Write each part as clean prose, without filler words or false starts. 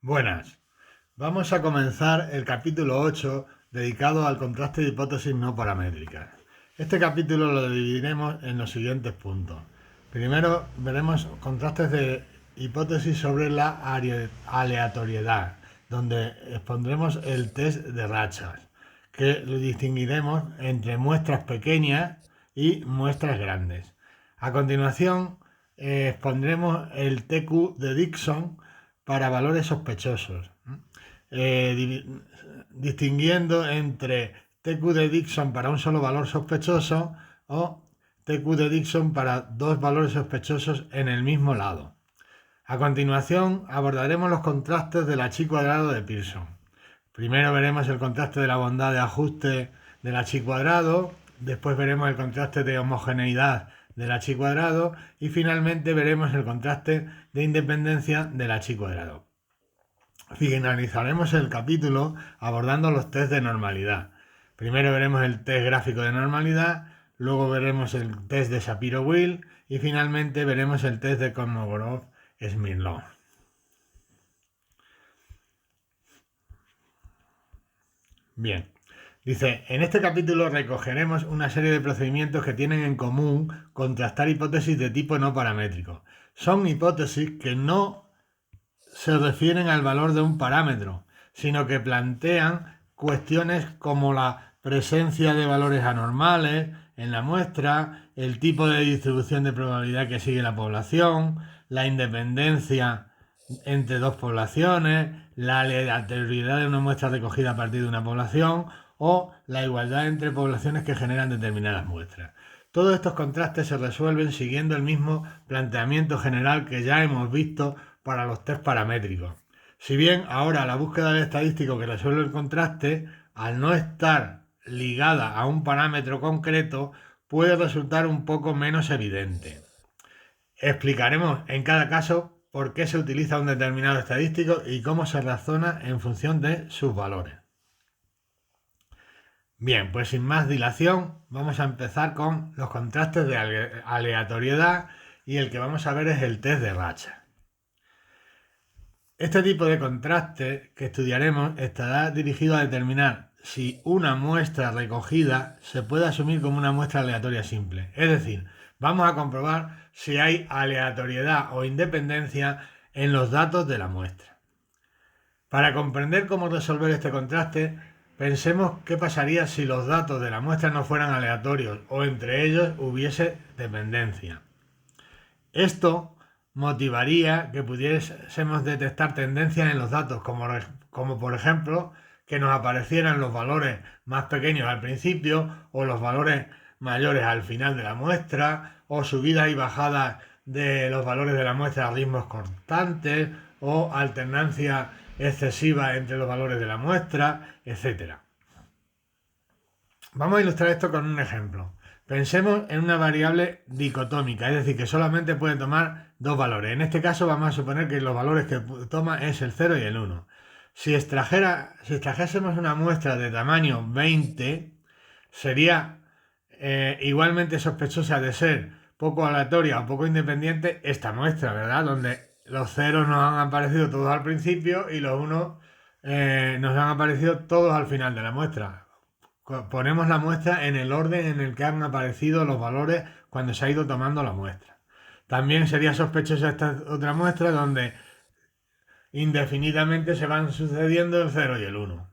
Buenas, vamos a comenzar el capítulo 8 dedicado al contraste de hipótesis no paramétricas. Este capítulo lo dividiremos en los siguientes puntos. Primero veremos contrastes de hipótesis sobre la aleatoriedad, donde expondremos el test de rachas, que lo distinguiremos entre muestras pequeñas y muestras grandes. A continuación, expondremos el TQ de Dickson para valores sospechosos, distinguiendo entre TQ de Dickson para un solo valor sospechoso o TQ de Dickson para dos valores sospechosos en el mismo lado. A continuación abordaremos los contrastes del H cuadrado de Pearson. Primero veremos el contraste de la bondad de ajuste del H cuadrado, después veremos el contraste de homogeneidad del H cuadrado y finalmente veremos el contraste de independencia del H cuadrado. Finalizaremos el capítulo abordando los test de normalidad. Primero veremos el test gráfico de normalidad, luego veremos el test de Shapiro-Wilk y finalmente veremos el test de Kolmogorov-Smirnov. Bien, dice, en este capítulo recogeremos una serie de procedimientos que tienen en común contrastar hipótesis de tipo no paramétrico. Son hipótesis que no se refieren al valor de un parámetro, sino que plantean cuestiones como la presencia de valores anormales en la muestra, el tipo de distribución de probabilidad que sigue la población, la independencia entre dos poblaciones, la aleatoriedad de una muestra recogida a partir de una población o la igualdad entre poblaciones que generan determinadas muestras. Todos estos contrastes se resuelven siguiendo el mismo planteamiento general que ya hemos visto para los test paramétricos. Si bien ahora la búsqueda del estadístico que resuelve el contraste, al no estar ligada a un parámetro concreto, puede resultar un poco menos evidente. Explicaremos en cada caso por qué se utiliza un determinado estadístico y cómo se razona en función de sus valores. Bien, pues sin más dilación, vamos a empezar con los contrastes de aleatoriedad y el que vamos a ver es el test de racha. Este tipo de contraste que estudiaremos estará dirigido a determinar si una muestra recogida se puede asumir como una muestra aleatoria simple. Es decir, vamos a comprobar si hay aleatoriedad o independencia en los datos de la muestra. Para comprender cómo resolver este contraste, pensemos qué pasaría si los datos de la muestra no fueran aleatorios o entre ellos hubiese dependencia. Esto motivaría que pudiésemos detectar tendencias en los datos, como por ejemplo que nos aparecieran los valores más pequeños al principio o los valores mayores al final de la muestra, o subidas y bajadas de los valores de la muestra a ritmos constantes, o alternancia excesiva entre los valores de la muestra, etc. Vamos a ilustrar esto con un ejemplo. Pensemos en una variable dicotómica, es decir, que solamente puede tomar dos valores. En este caso vamos a suponer que los valores que toma es el 0 y el 1. Si extrajésemos una muestra de tamaño 20, sería igualmente sospechosa de ser poco aleatoria o poco independiente esta muestra, ¿verdad? Donde los ceros nos han aparecido todos al principio y los unos nos han aparecido todos al final de la muestra. Ponemos la muestra en el orden en el que han aparecido los valores cuando se ha ido tomando la muestra. También sería sospechosa esta otra muestra donde indefinidamente se van sucediendo el 0 y el 1.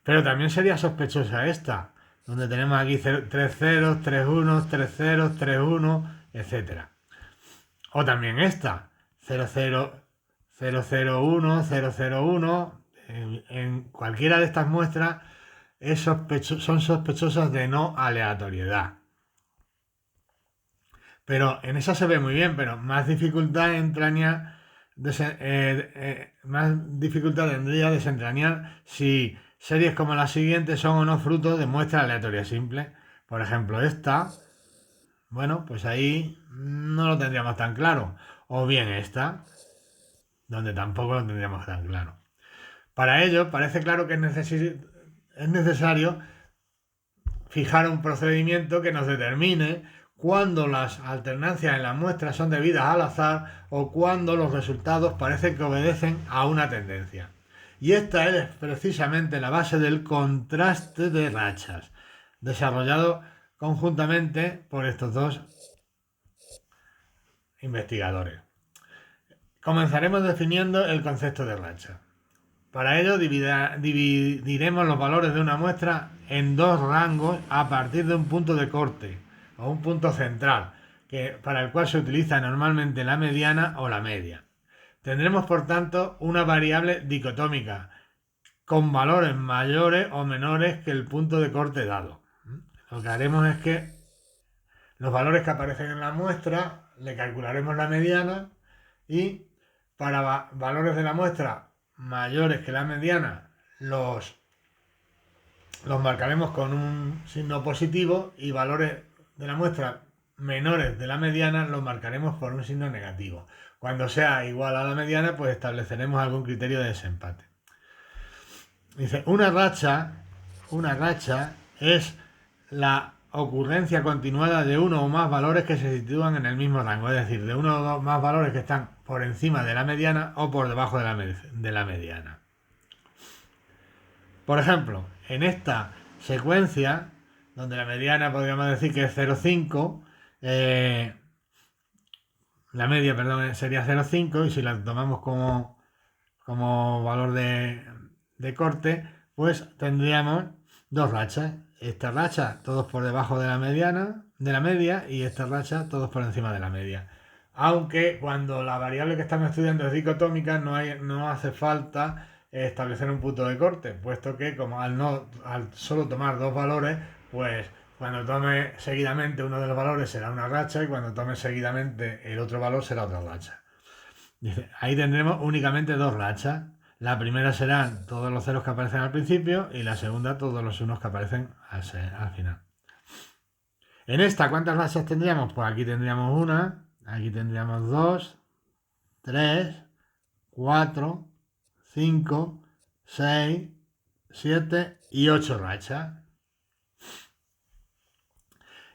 Pero también sería sospechosa esta, donde tenemos aquí 3 ceros, 3 unos, 3 ceros, 3 1, etc. O también esta, 0, 0, 0, 0, 1, 0, 0, 1. En cualquiera de estas muestras son sospechosas de no aleatoriedad. Pero en eso se ve muy bien, pero más dificultad tendría desentrañar si series como las siguientes son o no frutos de muestras aleatorias simples. Por ejemplo, esta, bueno, pues ahí no lo tendríamos tan claro. O bien esta, donde tampoco lo tendríamos tan claro. Para ello, parece claro que es necesario fijar un procedimiento que nos determine cuando las alternancias en las muestras son debidas al azar o cuando los resultados parecen que obedecen a una tendencia. Y esta es precisamente la base del contraste de rachas, desarrollado conjuntamente por estos dos investigadores. Comenzaremos definiendo el concepto de racha. Para ello dividiremos los valores de una muestra en dos rangos a partir de un punto de corte o un punto central, para el cual se utiliza normalmente la mediana o la media. Tendremos por tanto una variable dicotómica con valores mayores o menores que el punto de corte dado. Lo que haremos es que los valores que aparecen en la muestra le calcularemos la mediana y para valores de la muestra mayores que la mediana los marcaremos con un signo positivo y valores de la muestra menores de la mediana los marcaremos por un signo negativo. Cuando sea igual a la mediana, pues estableceremos algún criterio de desempate. Dice, una racha es la ocurrencia continuada de uno o más valores que se sitúan en el mismo rango, es decir, de uno o dos más valores que están por encima de la mediana o por debajo de la mediana. Por ejemplo, en esta secuencia, donde la mediana podríamos decir que es 0,5, la media, perdón, sería 0,5 y si la tomamos como valor de corte, pues tendríamos dos rachas. Esta racha todos por debajo de la media, y esta racha todos por encima de la media. Aunque cuando la variable que estamos estudiando es dicotómica, no hace falta establecer un punto de corte, puesto que como al solo tomar dos valores, pues cuando tome seguidamente uno de los valores será una racha y cuando tome seguidamente el otro valor será otra racha. Dice, ahí tendremos únicamente dos rachas. La primera serán todos los ceros que aparecen al principio y la segunda todos los unos que aparecen al final. En esta, ¿cuántas rachas tendríamos? Pues aquí tendríamos una, aquí tendríamos 2, 3, 4, 5, 6, 7 y 8 rachas.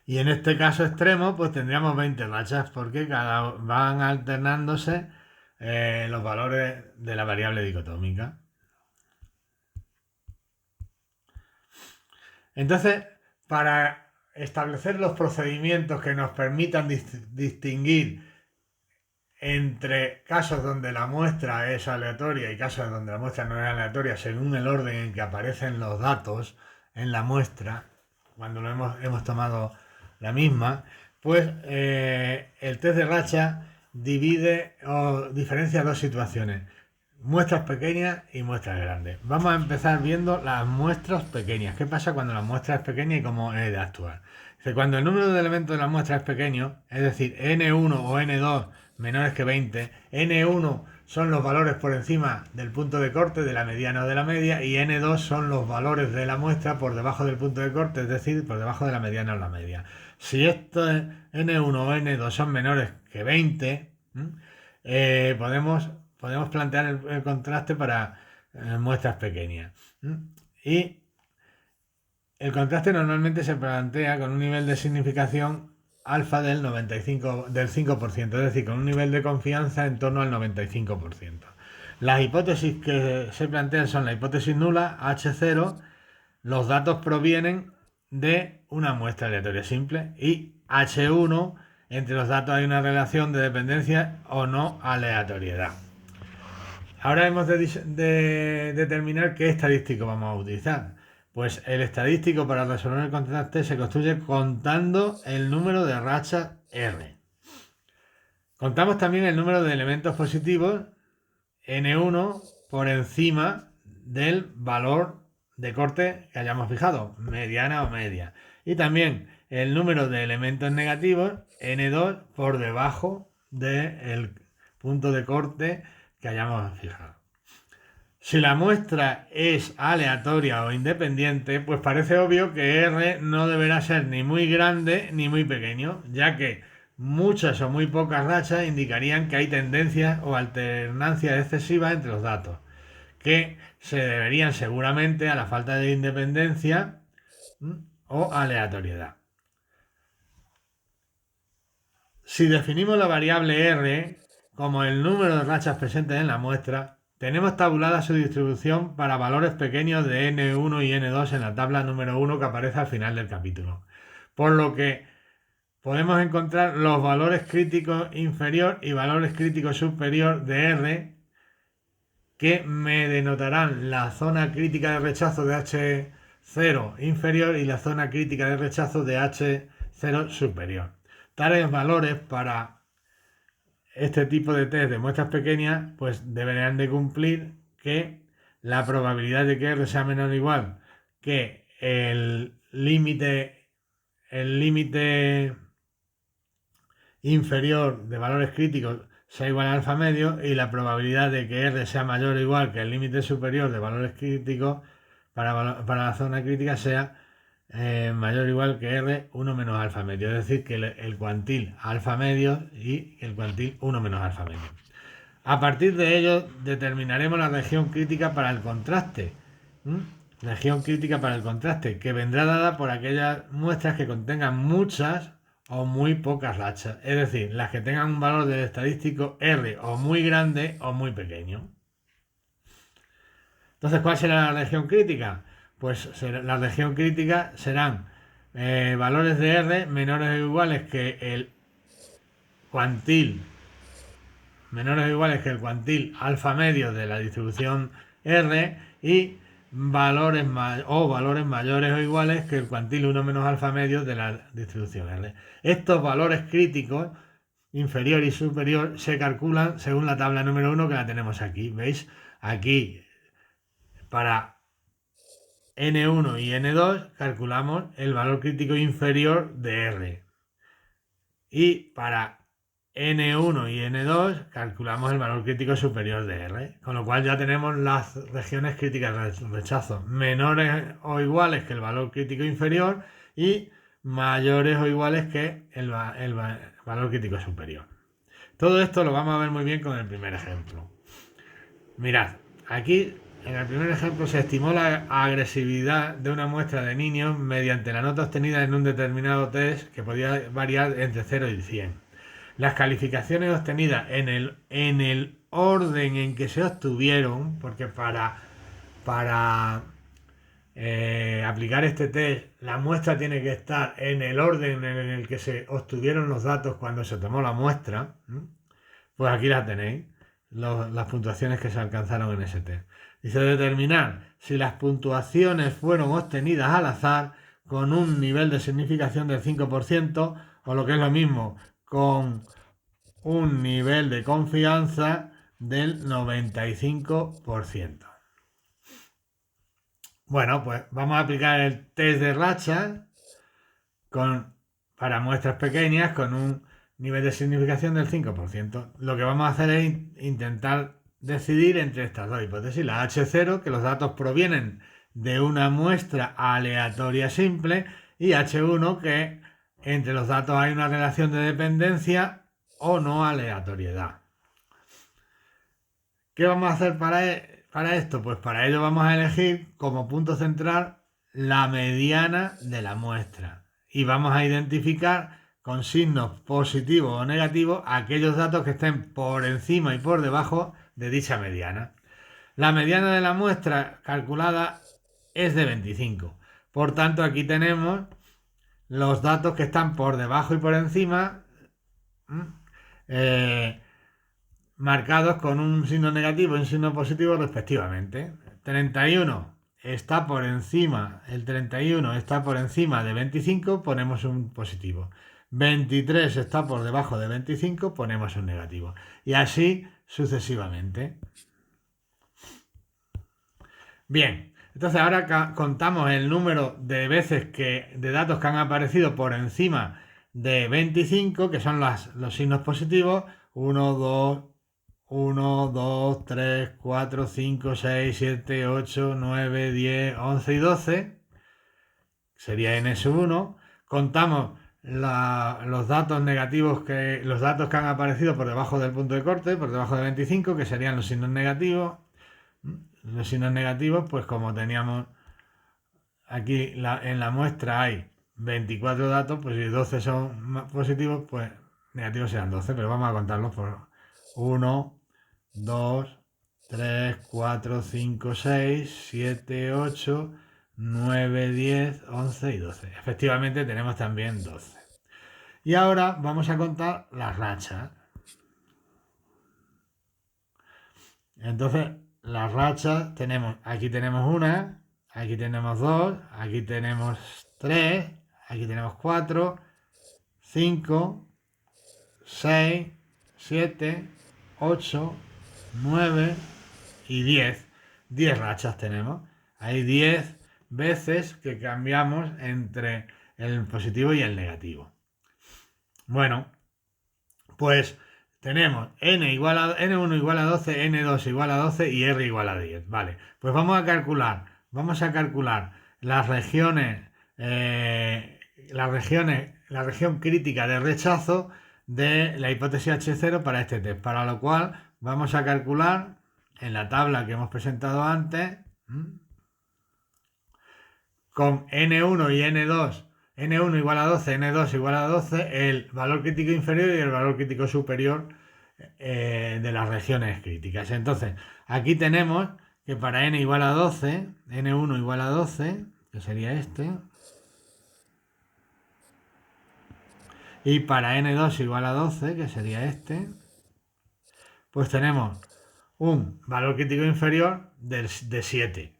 Y en este caso extremo, pues tendríamos 20 rachas porque van alternándose los valores de la variable dicotómica. Entonces, para establecer los procedimientos que nos permitan distinguir entre casos donde la muestra es aleatoria y casos donde la muestra no es aleatoria según el orden en que aparecen los datos en la muestra, cuando hemos tomado la misma, pues el test de racha divide o diferencia dos situaciones, muestras pequeñas y muestras grandes. Vamos a empezar viendo las muestras pequeñas. ¿Qué pasa cuando la muestra es pequeña y cómo he de actuar? Cuando el número de elementos de la muestra es pequeño, es decir, n1 o n2 menores que 20, n1 son los valores por encima del punto de corte de la mediana o de la media y n2 son los valores de la muestra por debajo del punto de corte, es decir, por debajo de la mediana o la media. Si estos n1 o n2 son menores que 20, podemos plantear el contraste para muestras pequeñas. Y el contraste normalmente se plantea con un nivel de significación alfa del 5%, es decir, con un nivel de confianza en torno al 95%. Las hipótesis que se plantean son la hipótesis nula, H0, los datos provienen de una muestra aleatoria simple, y H1, entre los datos hay una relación de dependencia o no aleatoriedad. Ahora hemos de determinar qué estadístico vamos a utilizar. Pues el estadístico para resolver el contraste se construye contando el número de rachas R. Contamos también el número de elementos positivos N1 por encima del valor de corte que hayamos fijado, mediana o media. Y también el número de elementos negativos N2 por debajo del punto de corte que hayamos fijado. Si la muestra es aleatoria o independiente, pues parece obvio que R no deberá ser ni muy grande ni muy pequeño, ya que muchas o muy pocas rachas indicarían que hay tendencias o alternancia excesiva entre los datos, que se deberían seguramente a la falta de independencia o aleatoriedad. Si definimos la variable R como el número de rachas presentes en la muestra, tenemos tabulada su distribución para valores pequeños de N1 y N2 en la tabla número 1 que aparece al final del capítulo. Por lo que podemos encontrar los valores críticos inferior y valores críticos superior de R, que me denotarán la zona crítica de rechazo de H0 inferior y la zona crítica de rechazo de H0 superior. Tales valores para este tipo de test de muestras pequeñas pues deberán de cumplir que la probabilidad de que R sea menor o igual que el límite inferior de valores críticos sea igual a alfa medio, y la probabilidad de que R sea mayor o igual que el límite superior de valores críticos para la zona crítica sea mayor o igual que R 1 menos alfa medio, es decir, que el cuantil alfa medio y el cuantil 1 menos alfa medio. A partir de ello determinaremos la región crítica para el contraste. Región crítica para el contraste, que vendrá dada por aquellas muestras que contengan muchas o muy pocas rachas, es decir, las que tengan un valor del estadístico R o muy grande o muy pequeño. Entonces, ¿cuál será la región crítica? Pues la región crítica serán valores de R menores o iguales que el cuantil alfa medio de la distribución R y valores mayores o iguales que el cuantil 1 menos alfa medio de la distribución R. Estos valores críticos inferior y superior se calculan según la tabla número 1 que la tenemos aquí. ¿Veis? Aquí para N1 y N2 calculamos el valor crítico inferior de R. Y para N1 y N2 calculamos el valor crítico superior de R, con lo cual ya tenemos las regiones críticas de rechazo menores o iguales que el valor crítico inferior y mayores o iguales que el valor crítico superior. Todo esto lo vamos a ver muy bien con el primer ejemplo. Mirad, aquí en el primer ejemplo se estimó la agresividad de una muestra de niños mediante la nota obtenida en un determinado test que podía variar entre 0 y 100. Las calificaciones obtenidas en el orden en que se obtuvieron, porque para aplicar este test la muestra tiene que estar en el orden en el que se obtuvieron los datos cuando se tomó la muestra, pues aquí la tenéis, las puntuaciones que se alcanzaron en ese test. Dice determinar si las puntuaciones fueron obtenidas al azar con un nivel de significación del 5% o lo que es lo mismo, con un nivel de confianza del 95%. Bueno, pues vamos a aplicar el test de racha para muestras pequeñas con un nivel de significación del 5%. Lo que vamos a hacer es intentar decidir entre estas dos hipótesis. La H0, que los datos provienen de una muestra aleatoria simple, y H1, que entre los datos hay una relación de dependencia o no aleatoriedad. ¿Qué vamos a hacer para esto? Pues para ello vamos a elegir como punto central la mediana de la muestra y vamos a identificar con signos positivos o negativos aquellos datos que estén por encima y por debajo de dicha mediana. La mediana de la muestra calculada es de 25. Por tanto, aquí tenemos los datos que están por debajo y por encima marcados con un signo negativo y un signo positivo respectivamente. 31 está por encima, el 31 está por encima de 25, ponemos un positivo. 23 está por debajo de 25, ponemos un negativo. Y así sucesivamente. Bien, entonces ahora contamos el número de veces de datos que han aparecido por encima de 25, que son los signos positivos. 1, 2, 3, 4, 5, 6, 7, 8, 9, 10, 11 y 12. Sería N-1. Contamos los datos negativos, los datos que han aparecido por debajo del punto de corte, por debajo de 25, que serían los signos negativos. Los signos negativos, pues como teníamos aquí en la muestra hay 24 datos, pues si 12 son positivos, pues negativos serán 12, pero vamos a contarlos por 1, 2, 3, 4, 5, 6, 7, 8, 9, 10, 11 y 12. Efectivamente tenemos también 12. Y ahora vamos a contar las rachas. Entonces, las rachas tenemos, aquí tenemos una, aquí tenemos dos, aquí tenemos tres, aquí tenemos 4, 5, 6, 7, 8, 9 y 10. 10 rachas tenemos. Hay 10 veces que cambiamos entre el positivo y el negativo. Bueno, pues tenemos n1 igual a 12, n2 igual a 12 y r igual a 10. Vale, pues vamos a calcular las regiones, la región crítica de rechazo de la hipótesis H0 para este test, para lo cual vamos a calcular en la tabla que hemos presentado antes, con n1 y n2, n1 igual a 12, n2 igual a 12, el valor crítico inferior y el valor crítico superior de las regiones críticas. Entonces, aquí tenemos que para n igual a 12, n1 igual a 12, que sería este, y para n2 igual a 12, que sería este, pues tenemos un valor crítico inferior de 7.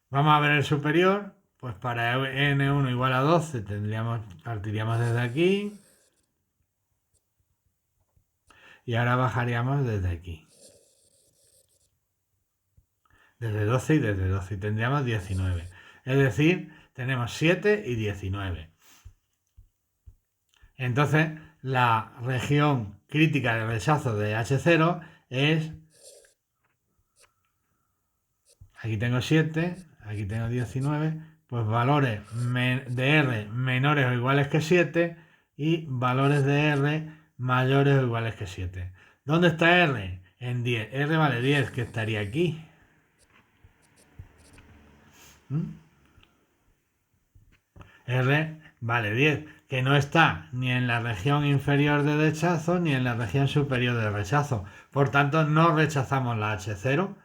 Vamos a ver el superior, pues para n1 igual a 12 partiríamos desde aquí y ahora bajaríamos desde aquí. Desde 12 y desde 12 y tendríamos 19. Es decir, tenemos 7 y 19. Entonces, la región crítica de rechazo de H0 es... Aquí tengo 7, aquí tengo 19, pues valores de R menores o iguales que 7 y valores de R mayores o iguales que 7. ¿Dónde está R? En 10. R vale 10, que estaría aquí. R vale 10, que no está ni en la región inferior de rechazo ni en la región superior de rechazo. Por tanto, no rechazamos la H0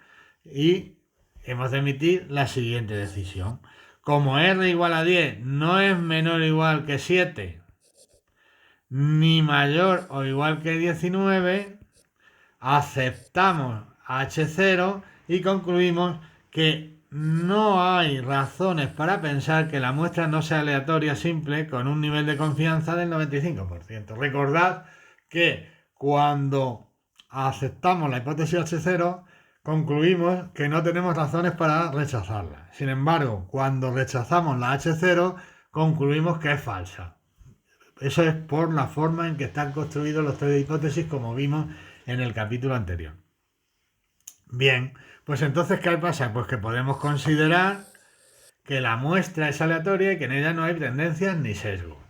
y hemos de emitir la siguiente decisión. Como R igual a 10 no es menor o igual que 7, ni mayor o igual que 19, aceptamos H0 y concluimos que no hay razones para pensar que la muestra no sea aleatoria simple con un nivel de confianza del 95%. Recordad que cuando aceptamos la hipótesis H0 concluimos que no tenemos razones para rechazarla. Sin embargo, cuando rechazamos la H0 concluimos que es falsa. Eso es por la forma en que están construidos los test de hipótesis, como vimos en el capítulo anterior. Bien, pues entonces, ¿qué pasa? Pues que podemos considerar que la muestra es aleatoria y que en ella no hay tendencias ni sesgo.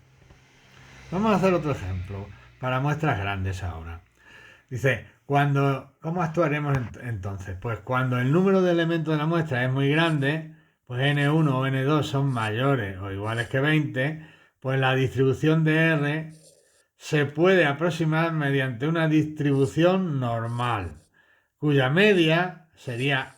Vamos a hacer otro ejemplo para muestras grandes ahora. Dice, ¿cómo actuaremos entonces? Pues cuando el número de elementos de la muestra es muy grande, pues n1 o n2 son mayores o iguales que 20, pues la distribución de R se puede aproximar mediante una distribución normal, cuya media sería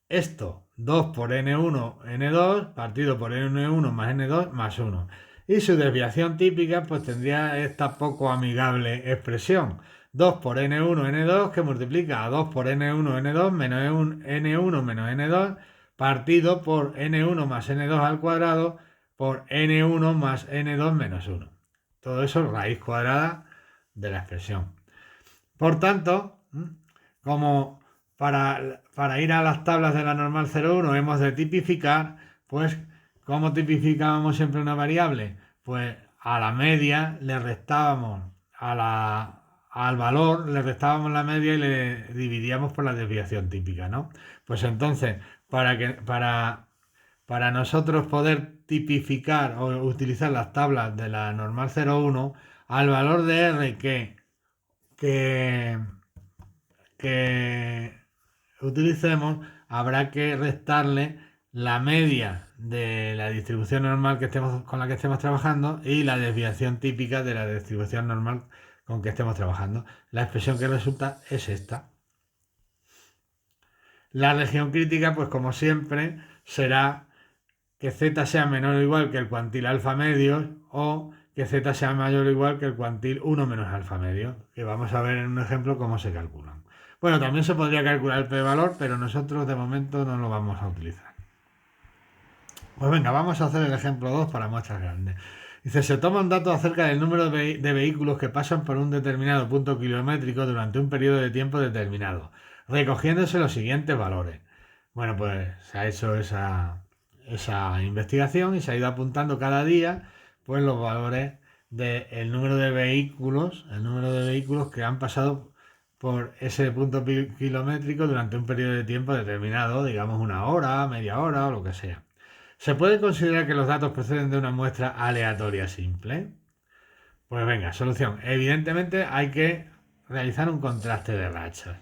esto, 2 por n1, n2, partido por n1 más n2 más 1. Y su desviación típica pues tendría esta poco amigable expresión, 2 por n1, n2, que multiplica a 2 por n1, n2 menos n1 menos n2, partido por n1 más n2 al cuadrado por n1 más n2 menos 1. Todo eso es raíz cuadrada de la expresión. Por tanto, como para ir a las tablas de la normal 0,1 hemos de tipificar, pues ¿cómo tipificábamos siempre una variable? Pues a la media le restábamos al valor, le restábamos la media y le dividíamos por la desviación típica, ¿no? Pues entonces, para nosotros poder tipificar o utilizar las tablas de la normal 0,1, al valor de R que utilicemos, habrá que restarle la media de la distribución normal con la que estemos trabajando y la desviación típica de la distribución normal con que estemos trabajando. La expresión que resulta es esta. La región crítica, pues como siempre, será que z sea menor o igual que el cuantil alfa medio o que z sea mayor o igual que el cuantil 1 menos alfa medio, que vamos a ver en un ejemplo cómo se calculan. Bueno, también se podría calcular el p-valor, pero nosotros de momento no lo vamos a utilizar. Pues venga, vamos a hacer el ejemplo 2 para muestras grandes. Dice, se toma un dato acerca del número de vehículos que pasan por un determinado punto kilométrico durante un periodo de tiempo determinado, recogiéndose los siguientes valores. Bueno, pues se ha hecho esa investigación y se ha ido apuntando cada día pues los valores del número de vehículos, que han pasado por ese punto kilométrico durante un periodo de tiempo determinado, digamos una hora, media hora o lo que sea. ¿Se puede considerar que los datos proceden de una muestra aleatoria simple? Pues venga, solución. Evidentemente hay que realizar un contraste de rachas.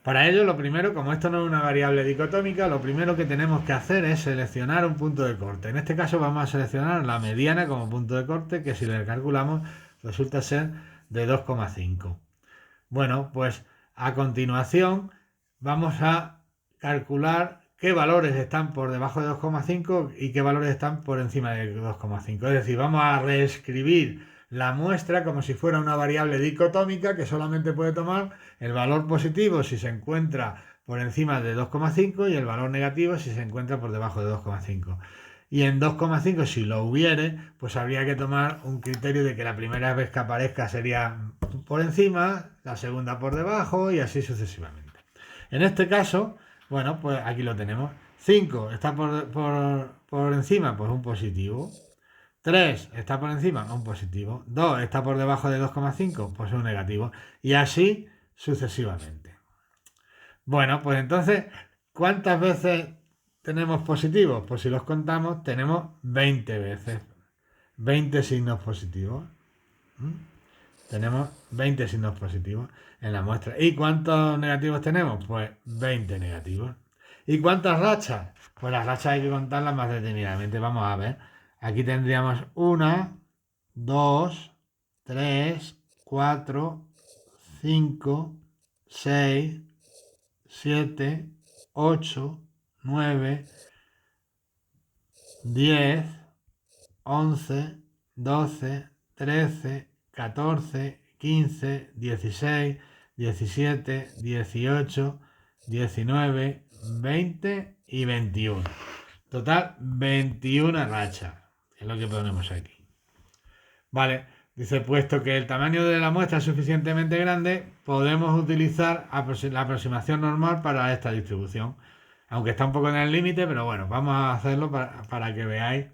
Para ello, lo primero, como esto no es una variable dicotómica, lo primero que tenemos que hacer es seleccionar un punto de corte. En este caso vamos a seleccionar la mediana como punto de corte, que si le calculamos resulta ser de 2,5. Bueno, pues a continuación vamos a calcular qué valores están por debajo de 2,5 y qué valores están por encima de 2,5. Es decir, vamos a reescribir la muestra como si fuera una variable dicotómica que solamente puede tomar el valor positivo si se encuentra por encima de 2,5 y el valor negativo si se encuentra por debajo de 2,5. Y en 2,5 si lo hubiere, pues habría que tomar un criterio de que la primera vez que aparezca sería por encima, la segunda por debajo y así sucesivamente. En este caso, bueno, pues aquí lo tenemos. 5 está por encima, pues un positivo. 3 está por encima, un positivo. 2 está por debajo de 2,5, pues un negativo. Y así sucesivamente. Bueno, pues entonces, ¿cuántas veces tenemos positivos? Pues si los contamos, tenemos 20 veces. 20 signos positivos. Tenemos 20 signos positivos en la muestra. ¿Y cuántos negativos tenemos? Pues 20 negativos. ¿Y cuántas rachas? Pues las rachas hay que contarlas más detenidamente. Vamos a ver. Aquí tendríamos 1, 2, 3, 4, 5, 6, 7, 8, 9, 10, 11, 12, 13, 14, 15, 16, 17, 18, 19, 20 y 21. Total, 21 rachas. Es lo que ponemos aquí. Vale, dice, puesto que el tamaño de la muestra es suficientemente grande, podemos utilizar la aproximación normal para esta distribución. Aunque está un poco en el límite, pero bueno, vamos a hacerlo para que veáis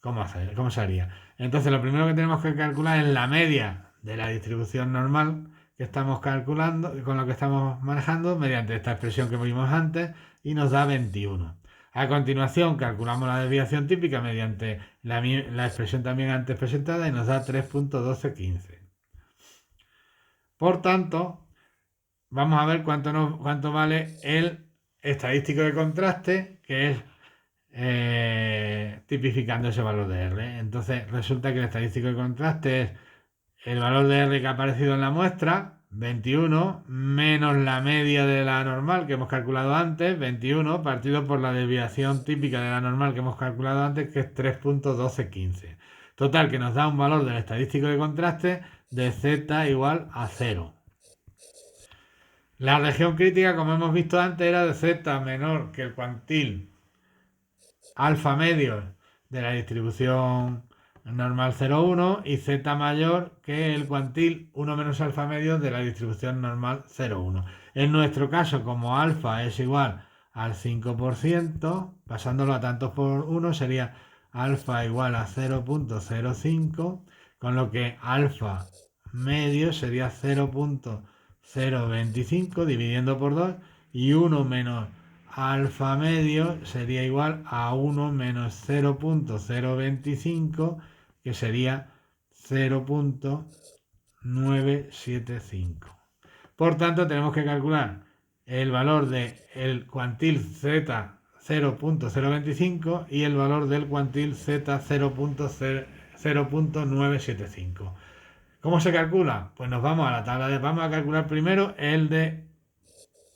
cómo se haría. Entonces, lo primero que tenemos que calcular es la media de la distribución normal que estamos calculando, con lo que estamos manejando, mediante esta expresión que vimos antes, y nos da 21. A continuación, calculamos la desviación típica mediante la expresión también antes presentada y nos da 3.1215. Por tanto, vamos a ver cuánto vale el estadístico de contraste, que es tipificando ese valor de R. Entonces resulta que el estadístico de contraste es el valor de R que ha aparecido en la muestra, 21, menos la media de la normal que hemos calculado antes, 21, partido por la desviación típica de la normal que hemos calculado antes, que es 3.1215. Total, que nos da un valor del estadístico de contraste de Z igual a 0. La región crítica, como hemos visto antes, era de Z menor que el cuantil alfa medio de la distribución normal 0,1 y Z mayor que el cuantil 1 menos alfa medio de la distribución normal 0,1. En nuestro caso, como alfa es igual al 5%, pasándolo a tantos por 1, sería alfa igual a 0.05, con lo que alfa medio sería 0.025 dividiendo por 2 y 1 menos alfa medio sería igual a 1 menos 0.025, que sería 0.975. Por tanto, tenemos que calcular el valor del cuantil Z 0.025 y el valor del cuantil Z 0.975. ¿Cómo se calcula? Pues nos vamos a la tabla vamos a calcular primero el de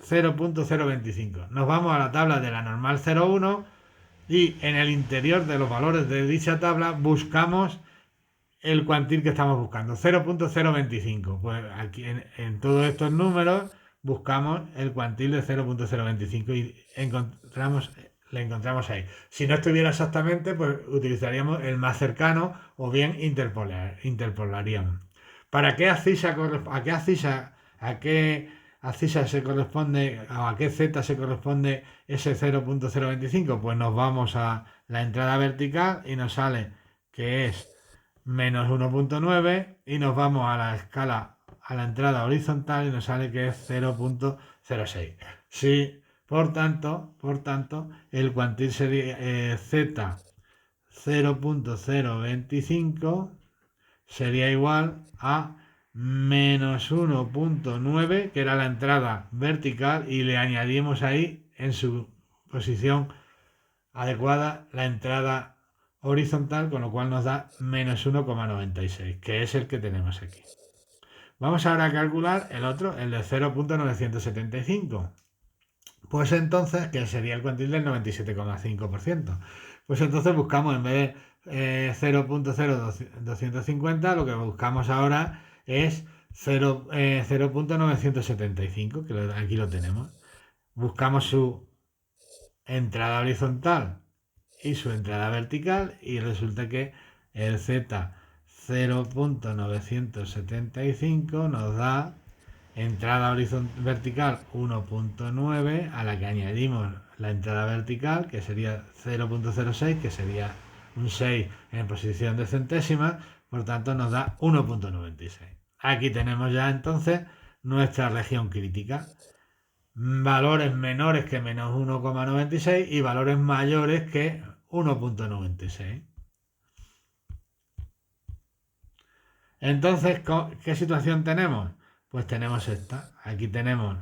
0.025. Nos vamos a la tabla de la normal 0,1 y en el interior de los valores de dicha tabla buscamos el cuantil que estamos buscando, 0.025. Pues aquí en todos estos números buscamos el cuantil de 0.025 y le encontramos ahí. Si no estuviera exactamente, pues utilizaríamos el más cercano o bien interpolaríamos. ¿Para qué abscisa, a qué abscisa se corresponde o a qué z se corresponde ese 0.025? Pues nos vamos a la entrada vertical y nos sale que es menos 1.9 y nos vamos a la escala, a la entrada horizontal y nos sale que es 0.06. Sí, por tanto, el cuantil sería z 0.025 sería igual a menos 1.9, que era la entrada vertical, y le añadimos ahí en su posición adecuada la entrada horizontal, con lo cual nos da menos 1,96, que es el que tenemos aquí. Vamos ahora a calcular el otro, el de 0.975. Pues entonces, que sería el cuantil del 97,5%. Pues entonces buscamos, en vez de 0.0250, lo que buscamos ahora es 0.975, que aquí lo tenemos. Buscamos su entrada horizontal y su entrada vertical y resulta que el z 0.975 nos da entrada vertical 1.9, a la que añadimos la entrada vertical, que sería 0.06, que sería un 6 en posición de centésima, por tanto nos da 1.96. Aquí tenemos ya entonces nuestra región crítica. Valores menores que menos 1,96 y valores mayores que 1.96. Entonces, ¿qué situación tenemos? Pues tenemos esta. Aquí tenemos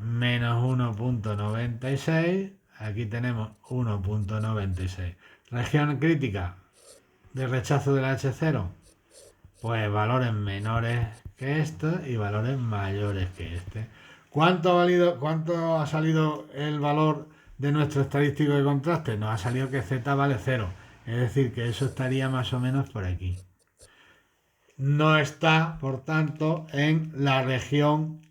menos 1.96. Aquí tenemos 1.96. Región crítica de rechazo del H0. Pues valores menores que esto y valores mayores que este. ¿Cuánto ha salido el valor de nuestro estadístico de contraste? Nos ha salido que Z vale 0. Es decir, que eso estaría más o menos por aquí. No está, por tanto, en la región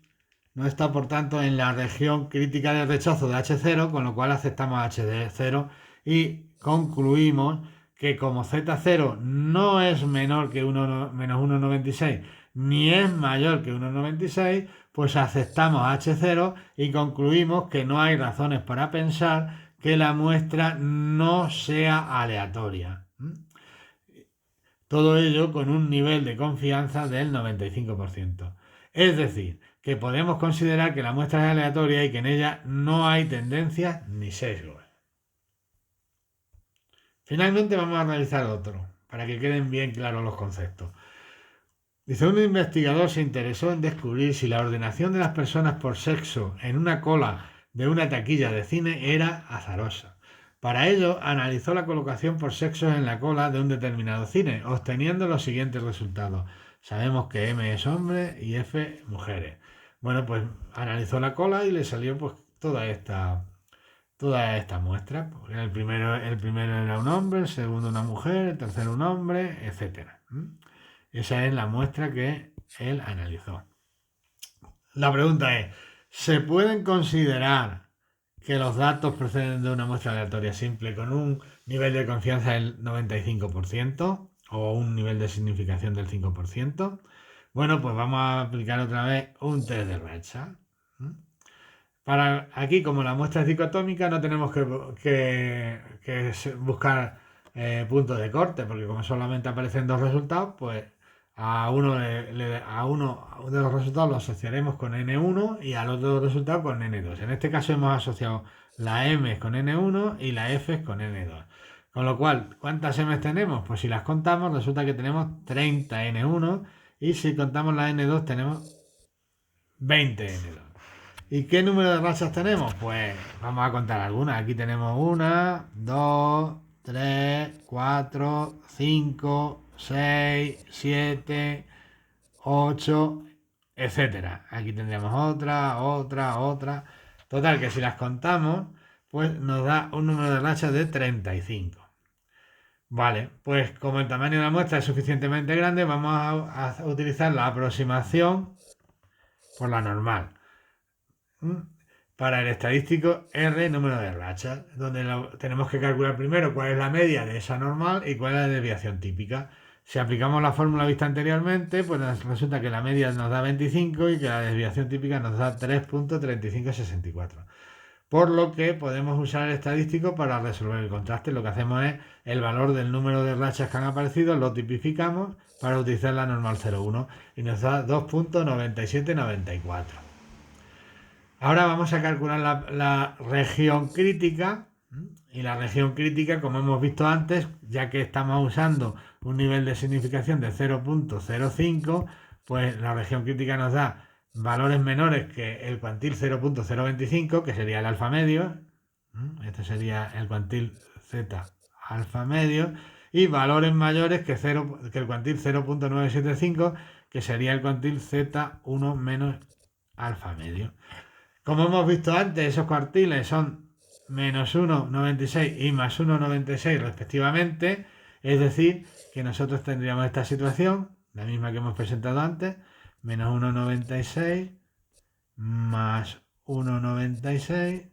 crítica de rechazo de H0, con lo cual aceptamos H0 y concluimos que como Z0 no es menor que menos 1,96 ni es mayor que 1,96, pues aceptamos H0 y concluimos que no hay razones para pensar que la muestra no sea aleatoria. Todo ello con un nivel de confianza del 95%. Es decir, que podemos considerar que la muestra es aleatoria y que en ella no hay tendencias ni sesgos. Finalmente vamos a realizar otro, para que queden bien claros los conceptos. Dice, un investigador se interesó en descubrir si la ordenación de las personas por sexo en una cola de una taquilla de cine era azarosa. Para ello, analizó la colocación por sexos en la cola de un determinado cine, obteniendo los siguientes resultados. Sabemos que M es hombre y F mujeres. Bueno, pues analizó la cola y le salió pues toda esta muestra. El primero era un hombre, el segundo una mujer, el tercero un hombre, etc. Esa es la muestra que él analizó. La pregunta es, ¿se pueden considerar que los datos proceden de una muestra aleatoria simple con un nivel de confianza del 95% o un nivel de significación del 5%? Bueno, pues vamos a aplicar otra vez un test de Rorschach. Para aquí, como la muestra es dicotómica, no tenemos que buscar puntos de corte, porque como solamente aparecen dos resultados, pues a uno de los resultados lo asociaremos con N1 y al otro resultado con N2. En este caso hemos asociado la M con N1 y la F con N2. Con lo cual, ¿cuántas M tenemos? Pues si las contamos, resulta que tenemos 30 N1 y si contamos la N2 tenemos 20 N2. ¿Y qué número de rachas tenemos? Pues vamos a contar algunas. Aquí tenemos 1, 2, 3, 4, 5, 6, 7, 8, etcétera. Aquí tendríamos otra. Total, que si las contamos, pues nos da un número de rachas de 35. Vale, pues como el tamaño de la muestra es suficientemente grande, vamos a utilizar la aproximación por la normal. Para el estadístico R número de rachas, donde tenemos que calcular primero cuál es la media de esa normal y cuál es la desviación típica. Si aplicamos la fórmula vista anteriormente, pues resulta que la media nos da 25 y que la desviación típica nos da 3.3564. Por lo que podemos usar el estadístico para resolver el contraste. Lo que hacemos es el valor del número de rachas que han aparecido, lo tipificamos para utilizar la normal 0,1 y nos da 2.9794. Ahora vamos a calcular la región crítica. Y la región crítica, como hemos visto antes, ya que estamos usando un nivel de significación de 0.05, pues la región crítica nos da valores menores que el cuantil 0.025, que sería el alfa medio. Este sería el cuantil Z alfa medio. Y valores mayores que el cuantil 0.975, que sería el cuantil Z1 menos alfa medio. Como hemos visto antes, esos cuartiles son menos 1,96 y más 1,96 respectivamente. Es decir, que nosotros tendríamos esta situación, la misma que hemos presentado antes, menos 1,96 más 1,96,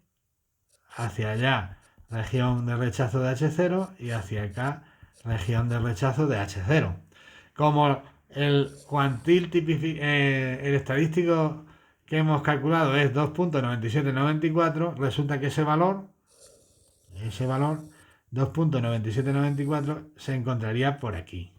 hacia allá región de rechazo de H0 y hacia acá región de rechazo de H0. Como el cuantil el estadístico que hemos calculado es 2.9794, resulta que ese valor 2.9794 se encontraría por aquí,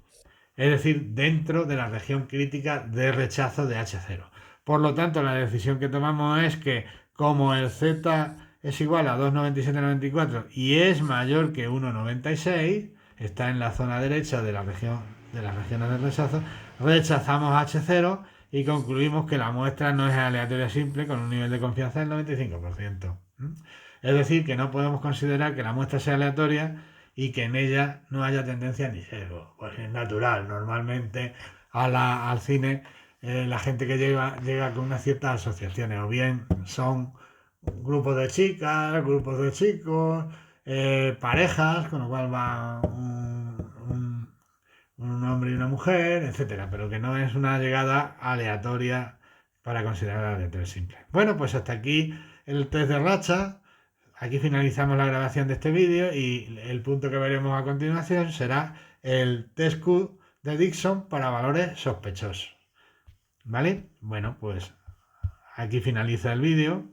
es decir, dentro de la región crítica de rechazo de H0. Por lo tanto, la decisión que tomamos es que como el Z es igual a 2.9794 y es mayor que 1,96, está en la zona derecha de las regiones de rechazo, rechazamos H0 y concluimos que la muestra no es aleatoria simple con un nivel de confianza del 95%. Es decir, que no podemos considerar que la muestra sea aleatoria y que en ella no haya tendencia ni sesgo. Pues es natural. Normalmente al cine la gente que llega con unas ciertas asociaciones, o bien son grupos de chicas, grupos de chicos, parejas, con lo cual va un hombre y una mujer, etcétera, pero que no es una llegada aleatoria para considerar aleatoria simple. Bueno, pues hasta aquí el test de racha. Aquí finalizamos la grabación de este vídeo y el punto que veremos a continuación será el test Q de Dickson para valores sospechosos. ¿Vale? Bueno, pues aquí finaliza el vídeo.